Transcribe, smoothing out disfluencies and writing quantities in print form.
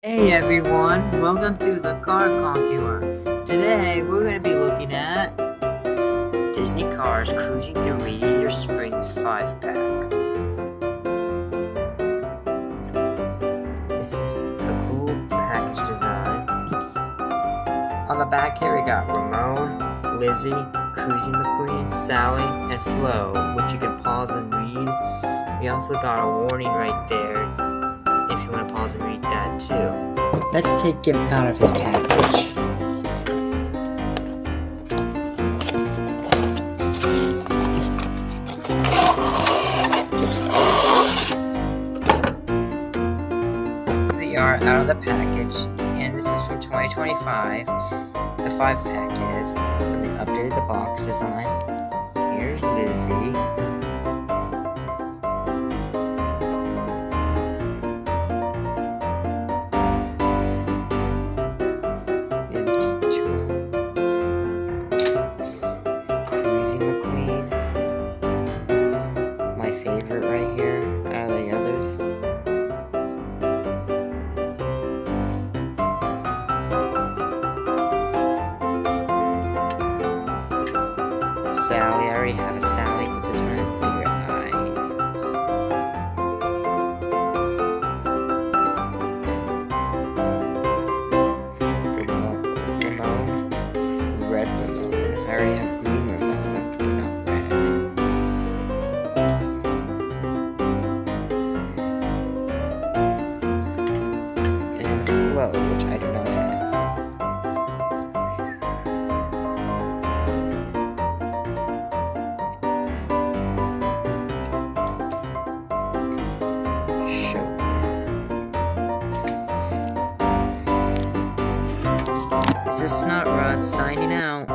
Hey everyone, welcome to the Car Conqueror. Today we're going to be looking at Disney cars cruising through Radiator Springs 5-pack. This is a cool package design. On the back here we got Ramone, Lizzie, Cruisin McQueen, Sally, and Flo, which you can pause and read. We also got a warning right there if you want to pause and read that too. Let's take him out of his package. We are out of the package, and this is from 2025. The 5-pack is, when they updated the box design. Here's Lizzie. Cruisin McQueen, my favorite right here out of the others. Sally, I already have a Sally, but this one has bigger eyes. Ramone, red Ramone. I already have green Ramone, but not red. And Flo, which I do not have. This is Snot Rod signing out.